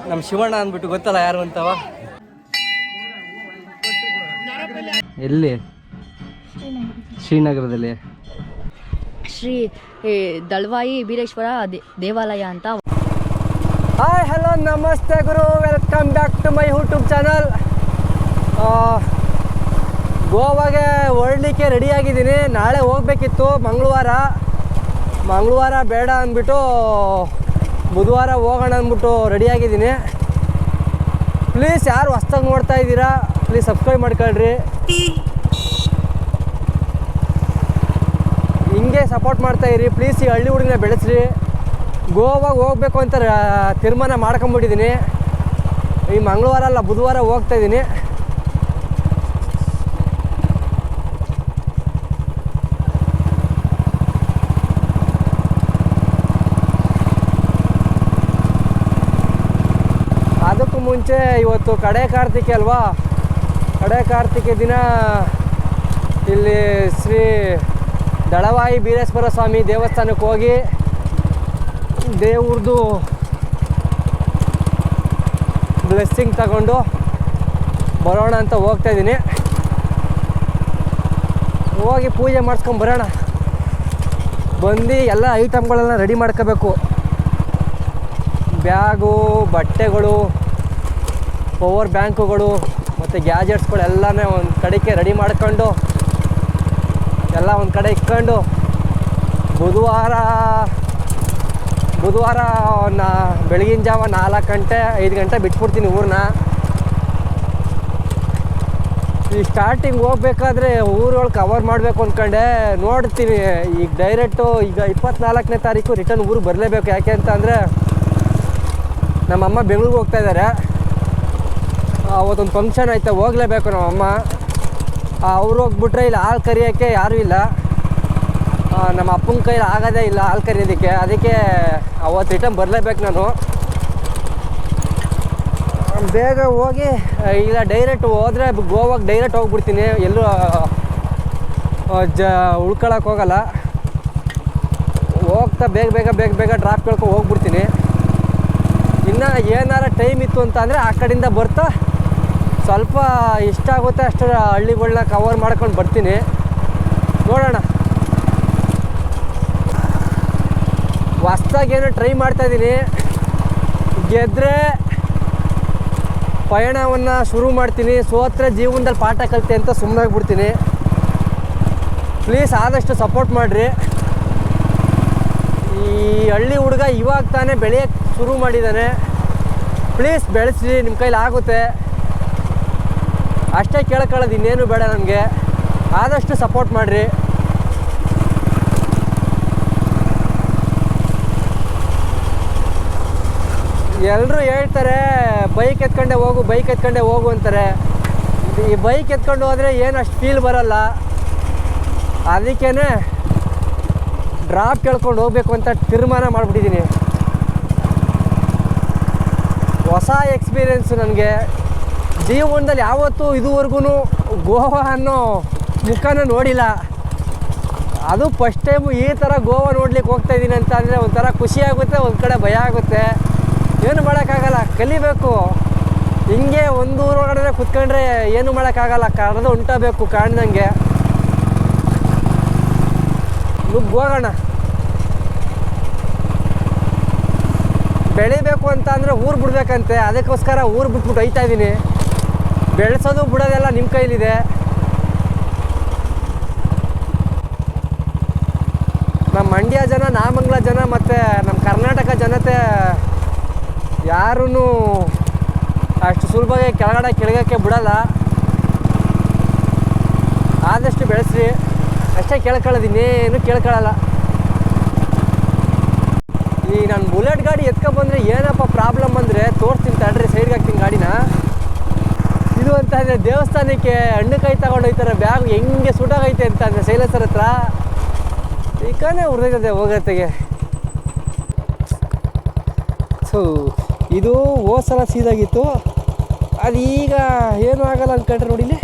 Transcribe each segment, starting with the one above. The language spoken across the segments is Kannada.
ನಮ್ಮ ಶಿವಣ್ಣ ಅಂದ್ಬಿಟ್ಟು ಗೊತ್ತಲ್ಲ ಯಾರು ಅಂತವ. ಎಲ್ಲಿ? ಶ್ರೀನಗರದಲ್ಲಿ ಶ್ರೀ ದಳವಾಯಿ ವೀರೇಶ್ವರ ದೇವಾಲಯ ಅಂತ. ಹಾಯ್ ಹಲೋ ನಮಸ್ತೆ ಗುರು, welcome back to my YouTube channel. ಗೋವಾಗೆ ಹೊರಡಲಿಕ್ಕೆ ರೆಡಿಯಾಗಿದ್ದೀನಿ. ನಾಳೆ ಹೋಗ್ಬೇಕಿತ್ತು, ಮಂಗಳವಾರ ಬೇಡ ಅಂದ್ಬಿಟ್ಟು ಬುಧವಾರ ಹೋಗೋಣ ಅಂದ್ಬಿಟ್ಟು ರೆಡಿಯಾಗಿದ್ದೀನಿ. ಪ್ಲೀಸ್ ಯಾರು ಹೊಸ್ದಾಗಿ ನೋಡ್ತಾ ಇದ್ದೀರಾ ಪ್ಲೀಸ್ ಸಬ್ಸ್ಕ್ರೈಬ್ ಮಾಡ್ಕೊಳ್ರಿ, ಹಿಂಗೆ ಸಪೋರ್ಟ್ ಮಾಡ್ತಾಯಿರಿ ಪ್ಲೀಸ್. ಈ ಹಳ್ಳಿ ಹುಡುಗನ ಬೆಳೆಸ್ರಿ. ಗೋವಾಗೆ ಹೋಗ್ಬೇಕು ಅಂತ ತೀರ್ಮಾನ ಮಾಡ್ಕೊಂಬಿಟ್ಟಿದ್ದೀನಿ. ಈ ಮಂಗಳವಾರ ಅಲ್ಲ ಬುಧವಾರ ಹೋಗ್ತಾಯಿದ್ದೀನಿ. ಅದಕ್ಕೂ ಮುಂಚೆ ಇವತ್ತು ಕಡೆ ಕಾರ್ತಿಕೆ ಅಲ್ವಾ, ಕಡೆ ಕಾರ್ತಿಕೆ ದಿನ ಇಲ್ಲಿ ಶ್ರೀ ದಳವಾಯಿ ವೀರೇಶ್ವರ ಸ್ವಾಮಿ ದೇವಸ್ಥಾನಕ್ಕೆ ಹೋಗಿ ದೇವ್ರದ್ದು ಬ್ಲೆಸ್ಸಿಂಗ್ ತಗೊಂಡು ಬರೋಣ ಅಂತ ಹೋಗ್ತಾಯಿದ್ದೀನಿ. ಹೋಗಿ ಪೂಜೆ ಮಾಡಿಸ್ಕೊಂಡು ಬರೋಣ. ಬಂದು ಎಲ್ಲ ಐಟಮ್ಗಳೆಲ್ಲ ರೆಡಿ ಮಾಡ್ಕೋಬೇಕು. ಬ್ಯಾಗು, ಬಟ್ಟೆಗಳು, ಪವರ್ ಬ್ಯಾಂಕುಗಳು ಮತ್ತು ಗ್ಯಾಜೆಟ್ಸ್ಗಳು ಎಲ್ಲನೇ ಒಂದು ಕಡೆಗೆ ರೆಡಿ ಮಾಡ್ಕೊಂಡು ಎಲ್ಲ ಒಂದು ಕಡೆ ಇಟ್ಕೊಂಡು ಬುಧವಾರ ಬೆಳಗಿನ ಜಾವ 4 ಗಂಟೆ 5 ಗಂಟೆ ಬಿಟ್ಬಿಡ್ತೀನಿ ಊರನ್ನ. ಈ ಸ್ಟಾರ್ಟಿಂಗ್ ಹೋಗ್ಬೇಕಾದ್ರೆ ಊರೊಳಗೆ ಕವರ್ ಮಾಡಬೇಕು ಅಂದ್ಕೊಂಡೆ, ನೋಡ್ತೀನಿ ಈಗ ಡೈರೆಕ್ಟು ಈಗ 24ನೇ ತಾರೀಕು ರಿಟರ್ನ್ ಊರಿಗೆ ಬರಲೇಬೇಕು. ಯಾಕೆ ಅಂತ ಅಂದರೆ ನಮ್ಮಮ್ಮ ಬೆಂಗಳೂರಿಗೆ ಹೋಗ್ತಾಯಿದ್ದಾರೆ. ಅವತ್ತೊಂದು ಫಂಕ್ಷನ್ ಐತೆ, ಹೋಗಲೇಬೇಕು ನಮ್ಮಮ್ಮ. ಅವ್ರು ಹೋಗ್ಬಿಟ್ರೆ ಇಲ್ಲಿ ಹಾಲು ಕರಿಯೋಕ್ಕೆ ಯಾರೂ ಇಲ್ಲ. ನಮ್ಮ ಅಪ್ಪನ ಕೈಲಿ ಆಗೋದೇ ಇಲ್ಲ ಹಾಲು ಕರಿಯೋದಕ್ಕೆ. ಅದಕ್ಕೆ ಅವತ್ತು ರಿಟರ್ನ್ ಬರಲೇಬೇಕು ನಾನು. ಬೇಗ ಹೋಗಿ ಇಲ್ಲ ಡೈರೆಕ್ಟ್ ಹೋದರೆ ಗೋವಾಗೆ ಡೈರೆಕ್ಟ್ ಹೋಗ್ಬಿಡ್ತೀನಿ, ಎಲ್ಲೂ ಉಳ್ಕೊಳಕ್ಕೆ ಹೋಗಲ್ಲ. ಹೋಗ್ತಾ ಬೇಗ ಡ್ರಾಪ್ ಕೇಳ್ಕೊಂಡು ಹೋಗ್ಬಿಡ್ತೀನಿ. ಇನ್ನು ಏನಾರ ಟೈಮ್ ಇತ್ತು ಅಂತ ಅಂದರೆ ಆ ಕಡೆಯಿಂದ ಬರ್ತಾ ಸ್ವಲ್ಪ ಇಷ್ಟ ಆಗುತ್ತೆ ಅಷ್ಟು ಹಳ್ಳಿಗಳನ್ನ ಕವರ್ ಮಾಡ್ಕೊಂಡು ಬರ್ತೀನಿ. ನೋಡೋಣ. ಹೊಸ್ದಾಗೇನೋ ಟ್ರೈ ಮಾಡ್ತಾಯಿದ್ದೀನಿ. ಗೆದ್ದರೆ ಪಯಣವನ್ನು ಶುರು ಮಾಡ್ತೀನಿ, ಸೋತ್ರೆ ಜೀವನದಲ್ಲಿ ಪಾಠ ಕಲಿತೆ ಅಂತ ಸುಮ್ಮನಾಗ್ಬಿಡ್ತೀನಿ. ಪ್ಲೀಸ್ ಆದಷ್ಟು ಸಪೋರ್ಟ್ ಮಾಡಿರಿ. ಈ ಹಳ್ಳಿ ಹುಡುಗ ಇವಾಗ ತಾನೇ ಬೆಳೆಯೋಕ್ಕೆ ಶುರು ಮಾಡಿದ್ದಾನೆ. ಪ್ಲೀಸ್ ಬೆಳೆಸ್ರಿ, ನಿಮ್ಮ ಕೈಲಿ ಆಗುತ್ತೆ ಅಷ್ಟೇ ಕೇಳ್ಕೊಳ್ಳೋದು, ಇನ್ನೇನು ಬೇಡ ನನಗೆ. ಆದಷ್ಟು ಸಪೋರ್ಟ್ ಮಾಡಿರಿ. ಎಲ್ಲರೂ ಹೇಳ್ತಾರೆ ಬೈಕ್ ಎತ್ಕೊಂಡೆ ಹೋಗು ಅಂತಾರೆ. ಈ ಬೈಕ್ ಎತ್ಕೊಂಡು ಹೋದರೆ ಏನು ಅಷ್ಟು ಫೀಲ್ ಬರಲ್ಲ. ಅದಕ್ಕೇ ಡ್ರಾಪ್ ಕೇಳ್ಕೊಂಡು ಹೋಗ್ಬೇಕು ಅಂತ ತೀರ್ಮಾನ ಮಾಡಿಬಿಟ್ಟಿದ್ದೀನಿ. ಹೊಸ ಎಕ್ಸ್ಪೀರಿಯೆನ್ಸು ನನಗೆ ಜೀವನದಲ್ಲಿ. ಯಾವತ್ತೂ ಇದುವರೆಗೂ ಗೋವಾ ಅನ್ನೋ ಮುಖನ ನೋಡಿಲ್ಲ. ಅದು ಫಸ್ಟ್ ಟೈಮು ಈ ಥರ ಗೋವಾ ನೋಡ್ಲಿಕ್ಕೆ ಹೋಗ್ತಾಯಿದ್ದೀನಿ ಅಂತ ಅಂದರೆ ಒಂಥರ ಖುಷಿ ಆಗುತ್ತೆ, ಒಂದು ಕಡೆ ಭಯ ಆಗುತ್ತೆ. ಏನು ಮಾಡೋಕ್ಕಾಗಲ್ಲ, ಕಲಿಬೇಕು. ಹಿಂಗೆ ಒಂದು ಊರೊಳಗಡೆ ಕುತ್ಕೊಂಡ್ರೆ ಏನು ಮಾಡೋಕ್ಕಾಗಲ್ಲ, ಕರೆದು ಹೊಂಟಬೇಕು ಕಾಣ್ದಂಗೆ. ಹೋಗೋಣ. ಬೆಳಿಬೇಕು ಅಂತ ಅಂದರೆ ಊರು ಬಿಡ್ಬೇಕಂತೆ, ಅದಕ್ಕೋಸ್ಕರ ಊರು ಬಿಟ್ಬಿಟ್ಟು ಹೋಗ್ತಾ ಇದ್ದೀನಿ. ಬೆಳೆಸೋದು ಬಿಡೋದೆಲ್ಲ ನಿಮ್ಮ ಕೈಲಿದೆ. ನಮ್ಮ ಮಂಡ್ಯ ಜನ, ನಾಮಂಗಲ ಜನ ಮತ್ತು ನಮ್ಮ ಕರ್ನಾಟಕ ಜನತೆ ಯಾರೂ ಅಷ್ಟು ಸುಲಭವಾಗಿ ಕೆಳಗಕ್ಕೆ ಬಿಡೋಲ್ಲ. ಆದಷ್ಟು ಬೆಳೆಸ್ರಿ ಅಷ್ಟೇ ಕೇಳ್ಕೊಳ್ಳೋದು, ಇನ್ನೇನು ಕೇಳ್ಕೊಳ್ಳಲ್ಲ. ಈ ನಾನು ಬುಲೆಟ್ ಗಾಡಿ ಎತ್ಕೊಬಂದರೆ ಏನಪ್ಪ ಪ್ರಾಬ್ಲಮ್ ಅಂದರೆ, ತೋರಿಸ್ತೀನಿ ತಡ್ರಿ, ಸೈಡ್ಗೆ ಹಾಕ್ತೀನಿ ಗಾಡಿನ. ಇದು ಅಂತ ಅಂದರೆ ದೇವಸ್ಥಾನಕ್ಕೆ ಹಣ್ಣುಕಾಯಿ ತಗೊಂಡೋಗ್ತಾರೆ, ಬ್ಯಾಗ್ ಹೆಂಗೆ ಸುಡೋಗೈತೆ ಅಂತ ಅಂದರೆ ಸೈಲೆನ್ಸರ್ ಹತ್ರ ಈಕನೇ ಉರ್ದೈತದೆ ಹೋಗತ್ತೆಗೆ. ಸೊ ಇದು ಹೋದ್ಸಲ ಸೀದಾಗಿತ್ತು, ಅದು ಈಗ ಏನೂ ಆಗಲ್ಲ ಅಂದ್ಕೊಂಡ್ರೆ ನೋಡಿಲಿ.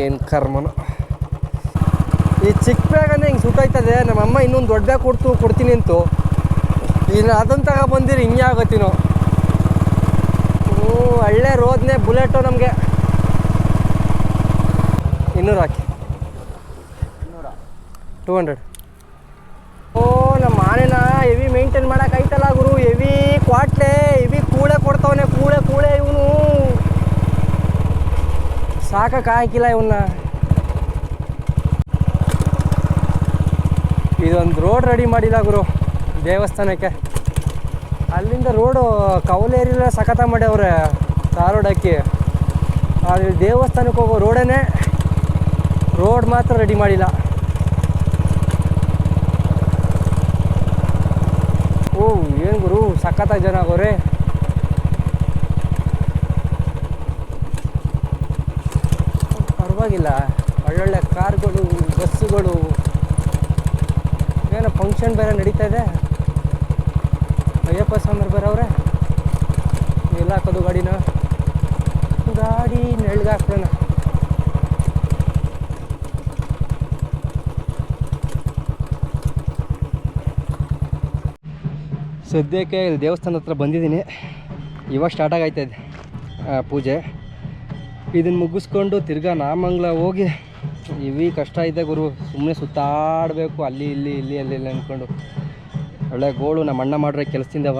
ಏನು ಕರ್ಮನು. ಈ ಚಿಕ್ಕ ಬ್ಯಾಗಂದ್ರೆ ಹಿಂಗೆ ಸುಟ್ಟೋಯ್ತದೆ. ನಮ್ಮಮ್ಮ ಇನ್ನೊಂದು ದೊಡ್ಡ ಬ್ಯಾಗ್ ಕೊಡ್ತೀನಿ ಅಂತು. ಇನ್ನು ಅದನ್ನು ತಗೊಬಂದಿರಿ ಹಿಂಗೆ ಆಗತ್ತೀನೋ. ಒಳ್ಳೆ ರೋದ್ನೆ ಬುಲೆಟು ನಮಗೆ. 200 ಹಾಕಿ. 200. ಓ ನಮ್ಮ ಆನೆನ ಹೆವಿ ಮೇಂಟೈನ್ ಮಾಡೋಕ್ಕಾಯ್ತಲ್ಲ ಗುರು. ಹೆವಿ ಕ್ವಾಟ್ಲೆ, ಹೆವಿ ಕೂಳೆ ಕೊಡ್ತವನೆ. ಕೂಳೆ ಇವನು ಸಾಕಾಗಿಲ್ಲ ಇವನ್ನ. ಇದೊಂದು ರೋಡ್ ರೆಡಿ ಮಾಡಿಲ್ಲ ಗುರು ದೇವಸ್ಥಾನಕ್ಕೆ. ಅಲ್ಲಿಂದ ರೋಡು ಕವಲೇರಿಲ್ಲ ಸಖತ ಮಾಡ್ಯವ್ರೆ ರೋಡ್ ಹಾಕಿ. ಅಲ್ಲಿ ದೇವಸ್ಥಾನಕ್ಕೆ ಹೋಗೋ ರೋಡ್ ಮಾತ್ರ ರೆಡಿ ಮಾಡಿಲ್ಲ. ಓ ಏನು ಗುರು ಸಖತ್ತಾಗಿ ಜನ ಆಗೋರೆ. ಪರವಾಗಿಲ್ಲ, ಒಳ್ಳೊಳ್ಳೆ ಕಾರ್ಗಳು, ಬಸ್ಸುಗಳು. ಏನೋ ಫಂಕ್ಷನ್ ಬೇರೆ ನಡೀತಾ ಇದೆ. ಅಯ್ಯಪ್ಪ ಸ್ವಾಮಿ ಬೇರೆ ಅವರೇ. ಎಲ್ಲ ಹಾಕೋದು ಗಾಡಿ ನೆಳ್ಗೆ ಹಾಕ್ಬಿಡೋಣ. ಸದ್ಯಕ್ಕೆ ಇಲ್ಲಿ ದೇವಸ್ಥಾನ ಹತ್ರ ಬಂದಿದ್ದೀನಿ. ಇವಾಗ ಸ್ಟಾರ್ಟ್ ಆಗೈತದೆ ಪೂಜೆ. ಇದನ್ನು ಮುಗಿಸ್ಕೊಂಡು ತಿರ್ಗಾ ನಾಮಂಗ್ಲ ಹೋಗಿ ಇವಿ ಕಷ್ಟ ಇದೆ ಗುರು. ಸುಮ್ಮನೆ ಸುತ್ತಾಡಬೇಕು ಅಲ್ಲಿ ಇಲ್ಲಿ ಅಂದ್ಕೊಂಡು. ಒಳ್ಳೆ ಗೋಳು ನಮ್ಮ ಅಣ್ಣ ಮಾಡ್ರೆ ಕೆಲಸದಿಂದವ.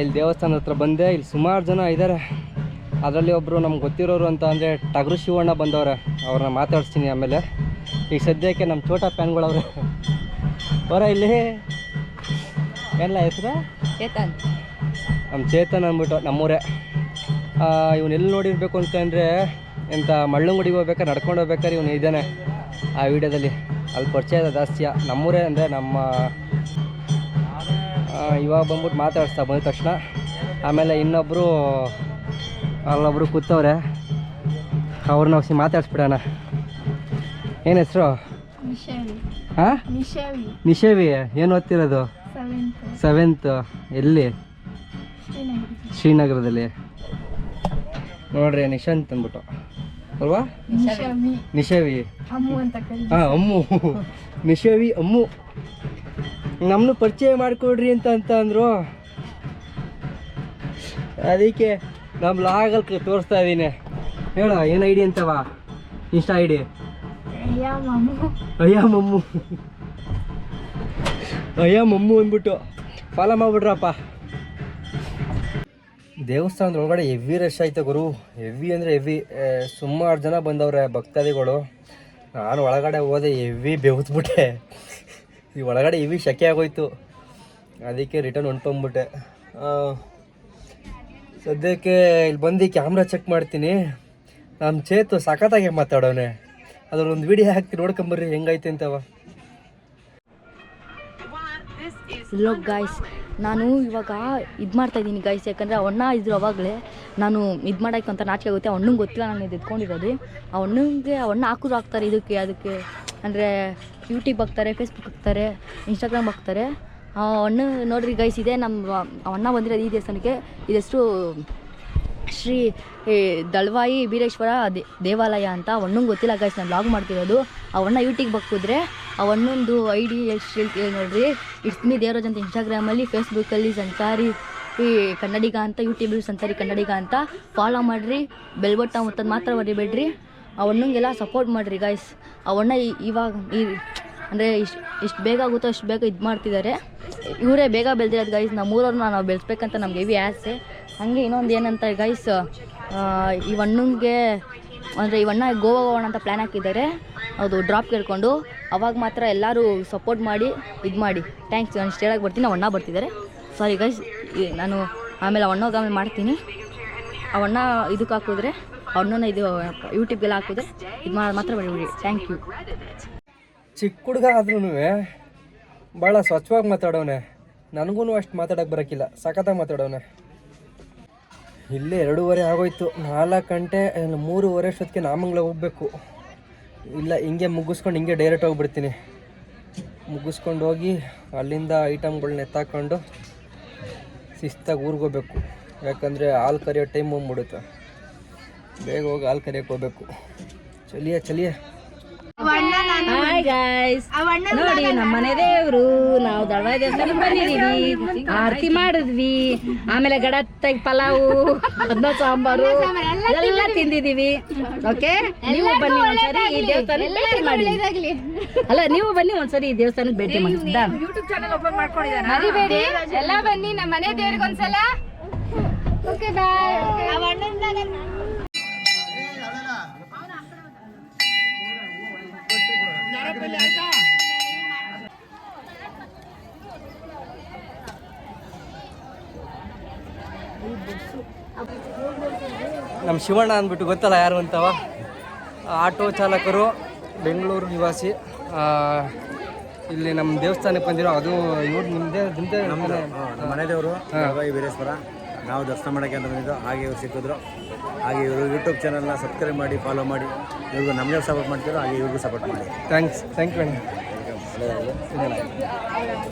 ಇಲ್ಲಿ ದೇವಸ್ಥಾನದ ಹತ್ರ ಬಂದೆ. ಇಲ್ಲಿ ಸುಮಾರು ಜನ ಇದ್ದಾರೆ. ಅದರಲ್ಲಿ ಒಬ್ಬರು ನಮ್ಗೆ ಗೊತ್ತಿರೋರು ಅಂತ ಅಂದರೆ ಟಗರು ಶಿವಣ್ಣ ಬಂದವ್ರೆ. ಅವ್ರನ್ನ ಮಾತಾಡಿಸ್ತೀನಿ ಆಮೇಲೆ. ಈಗ ಸದ್ಯಕ್ಕೆ ನಮ್ಮ ಚೋಟಾ ಫ್ಯಾನ್ಗಳವ್ರೆ ಬರ ಇಲ್ಲಿ. ಎಲ್ಲ ಹೆಸರು ಚೇತನ್. ನಮ್ಮ ಚೇತನ್ ಅಂದ್ಬಿಟ್ಟು ನಮ್ಮೂರೇ. ಇವನ್ನೆಲ್ಲಿ ನೋಡಿರ್ಬೇಕು ಅಂತಂದರೆ ಎಂಥ ಮಳ್ಳಂಗುಡಿಗೆ ಹೋಗ್ಬೇಕಾದ್ರೆ ನಡ್ಕೊಂಡು ಹೋಗ್ಬೇಕಾದ್ರೆ ಇವನು ಇದ್ದಾನೆ ಆ ವಿಡಿಯೋದಲ್ಲಿ. ಅಲ್ಲಿ ಪರಿಚಯ ಜಾಸ್ತಿಯ ನಮ್ಮೂರೇ. ಅಂದರೆ ನಮ್ಮ ಇವಾಗ ಬಂದ್ಬಿಟ್ಟು ಮಾತಾಡಿಸ್ತಾ ಬಂದ ತಕ್ಷಣ. ಆಮೇಲೆ ಇನ್ನೊಬ್ಬರು ಅಲ್ಲೊಬ್ಬರು ಕೂತವ್ರೆ. ಅವ್ರನ್ನ ಹೊಸಿ ಮಾತಾಡಿಸ್ಬಿಡೋಣ. ಏನು ಹೆಸರು? ಹಾಂ, ನಿಶೇವಿ. ಏನು ಓದ್ತಿರೋದು? 7th. ಎಲ್ಲಿ? ಶ್ರೀನಗರದಲ್ಲಿ. ನೋಡ್ರಿ ನಿಶಾಂತ್ ಅಂದ್ಬಿಟ್ಟು ಅಲ್ವಾ? ನಿಶೇವಿ. ಹಾಂ, ಅಮ್ಮು. ನಿಶೇವಿ ಅಮ್ಮು. ನಮ್ಮನ್ನು ಪರಿಚಯ ಮಾಡಿಕೊಡ್ರಿ ಅಂತ ಅಂದರು. ಅದಕ್ಕೆ ನಮ್ಮ ಲಾಗಲ್ಲಿ ತೋರಿಸ್ತಾ ಇದ್ದೀನಿ. ಹೇಳ ಏನು ಐಡಿ ಅಂತವ? ಇನ್ಸ್ಟಾ ಐಡಿ ಅಯ್ಯ ಮಮ್ಮು ಅಂದ್ಬಿಟ್ಟು ಫಾಲೋ ಮಾಡಿಬಿಡ್ರಪ್ಪ. ದೇವಸ್ಥಾನದ ಒಳಗಡೆ ಹೆವಿ ರಶ್ ಆಯ್ತು ಗುರು. ಹೆವಿ ಅಂದರೆ ಹೆವಿ. ಸುಮಾರು ಜನ ಬಂದವ್ರೆ ಭಕ್ತಾದಿಗಳು. ನಾನು ಒಳಗಡೆ ಹೋದೆ, ಹೆವಿ ಬೆವ್ತ್ಬಿಟ್ಟೆ. ಈ ಒಳಗಡೆ ಹೆವಿ ಶೆಕೆ ಆಗೋಯ್ತು. ಅದಕ್ಕೆ ರಿಟರ್ನ್ ಹೊಂಟ್ಕೊಂಬಿಟ್ಟೆ. ಸದ್ಯಕ್ಕೆ ಇಲ್ಲಿ ಬಂದು ಕ್ಯಾಮ್ರಾ ಚೆಕ್ ಮಾಡ್ತೀನಿ. ನಮ್ಮ ಚೇತು ಸಖತ್ತಾಗೆ ಮಾತಾಡೋನೆ. ಅದ್ರೊಂದು ವಿಡಿಯೋ ಹಾಕ್ತೀನಿ, ನೋಡ್ಕೊಂಬರ್ರಿ ಹೆಂಗೈತೆ ಅಂತವ. ಇಲ್ಲೋ ಗಾಯ್ಸ್, ನಾನು ಇವಾಗ ಇದು ಮಾಡ್ತಾಯಿದ್ದೀನಿ ಗಾಯ್ಸ್. ಯಾಕಂದರೆ ಅಣ್ಣ ಇದ್ರು ಅವಾಗಲೇ ನಾನು ಇದು ಮಾಡೋಕ್ಕೆ ಅಂತ ನಾಚಿಕೆ ಆಗುತ್ತೆ. ಅಣ್ಣಂಗೆ ಗೊತ್ತಿಲ್ಲ ನಾನು ಇದು ಎತ್ಕೊಂಡಿರೋದು. ಅಣ್ಣ ಹಾಕಿದ್ರು ಹಾಕ್ತಾರೆ ಅದಕ್ಕೆ. ಅಂದರೆ ಯೂಟ್ಯೂಬ್ ಹಾಕ್ತಾರೆ, ಫೇಸ್ಬುಕ್ ಹಾಕ್ತಾರೆ, ಇನ್ಸ್ಟಾಗ್ರಾಮ್ ಹಾಕ್ತಾರೆ. ಅಣ್ಣ ನೋಡ್ರಿ ಗೈಸ್, ಇದೆ ನಮ್ಮ ಅಣ್ಣ ಬಂದಿರೋದು ಈ ದೇವಸ್ಥಾನಕ್ಕೆ. ಇದು ಹೆಸರು ಶ್ರೀ ದಳ್ವಾಯಿ ಬೀರೇಶ್ವರ ದೇವಾಲಯ ಅಂತ. ಅಣ್ಣಂಗೆ ಗೊತ್ತಿಲ್ಲ ಗೈಸ್, ನಾನು ಬ್ಲಾಗ್ ಮಾಡ್ತಿರೋದು. ಅವಣ್ಣ ಯೂಟ್ಯೂಬ್ ಹಾಕಿದ್ರೆ ಅವಣ್ಣೊಂದು ಐಡಿ ಎಷ್ಟು ಹೇಳ್ತೀವಿ ನೋಡ್ರಿ. ಇಟ್ಸ್ ಮೀ ದೇವರಾಜ್ ಅಂತ ಇನ್ಸ್ಟಾಗ್ರಾಮಲ್ಲಿ, ಫೇಸ್ಬುಕ್ಕಲ್ಲಿ ಸಂಚಾರಿ ಕನ್ನಡಿಗ ಅಂತ, ಯೂಟ್ಯೂಬಲ್ಲಿ ಸಂಚಾರಿ ಕನ್ನಡಿಗ ಅಂತ ಫಾಲೋ ಮಾಡಿರಿ. ಬೆಲ್ ಬಟನ್ ಒತ್ತೋದು ಮಾತ್ರ ಮರಿಬೇಡ್ರಿ. ಅವಣ್ಣಂಗೆಲ್ಲ ಸಪೋರ್ಟ್ ಮಾಡಿರಿ ಗಾಯ್ಸ್. ಅವಣ್ಣ ಇವಾಗ ಅಂದರೆ ಇಷ್ಟು ಬೇಗ ಆಗುತ್ತೋ ಅಷ್ಟು ಬೇಗ ಇದು ಮಾಡ್ತಿದ್ದಾರೆ. ಇವರೇ ಬೇಗ ಬೆಳೆದಿರೋದು ಗೈಸ್. ನಮ್ಮೂರವ್ರನ್ನ ನಾವು ಬೆಳೆಸ್ಬೇಕಂತ ನಮ್ಗೆ ಹೆವಿ ಆಸೆ. ಹಾಗೆ ಇನ್ನೊಂದು ಏನಂತ ಗೈಸ್, ಇವಣ್ಣಂಗೆ ಅಂದರೆ ಇವಣ್ಣ ಗೋವಾ ಹೋಗೋಣ ಅಂತ ಪ್ಲ್ಯಾನ್ ಹಾಕಿದ್ದಾರೆ. ಅದು ಡ್ರಾಪ್ ಕೇಳ್ಕೊಂಡು. ಅವಾಗ ಮಾತ್ರ ಎಲ್ಲರೂ ಸಪೋರ್ಟ್ ಮಾಡಿ ಇದು ಮಾಡಿ. ಥ್ಯಾಂಕ್ಸ್. ನಾನು ಇಷ್ಟು ಹೇಳಕ್ಕೆ ಬರ್ತೀನಿ. ಅವಣ್ಣ ಬರ್ತಿದ್ದಾರೆ. ಸಾರಿ ಗೈಸ್, ನಾನು ಆಮೇಲೆ ಅವಣ್ಣಗೆ ಮಾಡ್ತೀನಿ. ಅವಣ್ಣ ಇದಕ್ಕೆ ಹಾಕಿದ್ರೆ, ಅವಣ್ಣನ ಇದು ಯೂಟ್ಯೂಬ್ಗೆಲ್ಲ ಹಾಕಿದ್ರೆ ಇದು ಮಾತ್ರ ಬಿಡಿ. Thank you. ಚಿಕ್ಕ ಹುಡುಗ ಆದ್ರೂ ಭಾಳ ಸ್ವಚ್ಛವಾಗಿ ಮಾತಾಡೋನೆ. ನನಗೂ ಅಷ್ಟು ಮಾತಾಡೋಕ್ಕೆ ಬರೋಕ್ಕಿಲ್ಲ, ಸಖತ್ತಾಗಿ ಮಾತಾಡೋನೆ. ಇಲ್ಲೇ 2:30 ಆಗೋಯ್ತು. 4 ಗಂಟೆ 3:30 ಅಷ್ಟೊತ್ತಿಗೆ ನಾಮಂಗ್ಲ ಹೋಗಬೇಕು. ಇಲ್ಲ ಹಿಂಗೆ ಮುಗಿಸ್ಕೊಂಡು ಹಿಂಗೆ ಡೈರೆಕ್ಟ್ ಹೋಗ್ಬಿಡ್ತೀನಿ. ಮುಗಿಸ್ಕೊಂಡು ಹೋಗಿ ಅಲ್ಲಿಂದ ಐಟಮ್ಗಳ್ನ ಎತ್ತಾಕೊಂಡು ಶಿಸ್ತಾಗಿ ಊರಿಗೆ ಹೋಗ್ಬೇಕು. ಯಾಕಂದರೆ ಹಾಲು ಕರಿಯೋ ಟೈಮ್ ಹೋಗ್ಬಿಡುತ್ತೆ. ಬೇಗ ಹೋಗಿ ಹಾಲು ಕರಿಯೋಕ್ಕೆ ಹೋಗ್ಬೇಕು. ಚಲಿಯೇ ಹಾಯ್ ಗಾಯ್ಸ್, ನೋಡಿ ನಮ್ಮ ಮನೆ ದೇವರು. ನಾವು ದಳವಾಯಿ ದೇವಸ್ಥಾನಕ್ಕೆ ಬಂದಿದ್ದೀವಿ, ಆರತಿ ಮಾಡಿದ್ವಿ, ಆಮೇಲೆ ಗಡತ್ತಾಗಿ ಪಲಾವು, ಅನ್ನ ಸಾಂಬಾರು ಎಲ್ಲ ತಿಂದಿದ್ದೀವಿ. ಓಕೆ, ನೀವು ಬನ್ನಿ ಒಂದ್ಸರಿ ಈ ದೇವಸ್ಥಾನಕ್ಕೆ ಭೇಟಿ ಮಾಡಿ. ಅಲ್ಲ, ನೀವು ಬನ್ನಿ ಒಂದ್ಸರಿ ಈ ದೇವಸ್ಥಾನಕ್ಕೆ ಭೇಟಿ ಮಾಡಿ. ಯೂಟ್ಯೂಬ್ ಚಾನಲ್ ಓಪನ್ ಮಾಡ್ಕೊಂಡಿದ್ದಾರೆ, ಮರಿಬೇಡಿ. ಎಲ್ಲ ಬನ್ನಿ ನಮ್ಮ ಮನೆ ದೇವ್ರಿಗೆ ಒಂದ್ಸಲ. Okay bye. ನಮ್ಮ ಶಿವಣ್ಣ ಅಂದ್ಬಿಟ್ಟು ಗೊತ್ತಲ್ಲ ಯಾರು ಅಂತವ, ಆಟೋ ಚಾಲಕರು, ಬೆಂಗಳೂರು ನಿವಾಸಿ. ಇಲ್ಲಿ ನಮ್ಮ ದೇವಸ್ಥಾನಕ್ಕೆ ಬಂದಿರೋ ಅದು ಇವ್ರು ನಿಮ್ಮದೇ ನಮ್ಮ ಮನೆ ದೇವರು ವೀರೇಶ್ವರ. ನಾವು ದರ್ಶನ ಮಾಡೋಕ್ಕೆ ಅಂತ ಬಂದಿದ್ದು, ಹಾಗೆ ಇವ್ರು ಸಿಕ್ಕಿದ್ರು. ಹಾಗೆ ಇವರು ಯೂಟ್ಯೂಬ್ ಚಾನಲ್ನ ಸಬ್ಸ್ಕ್ರೈಬ್ ಮಾಡಿ, ಫಾಲೋ ಮಾಡಿ. ಇವ್ರಿಗೂ ನಮಗೆ ಸಪೋರ್ಟ್ ಮಾಡ್ತಿದ್ರು, ಹಾಗೆ ಇವ್ರಿಗೂ ಸಪೋರ್ಟ್ ಮಾಡಿ. ಥ್ಯಾಂಕ್ ಯು ಅಣ್ಣ.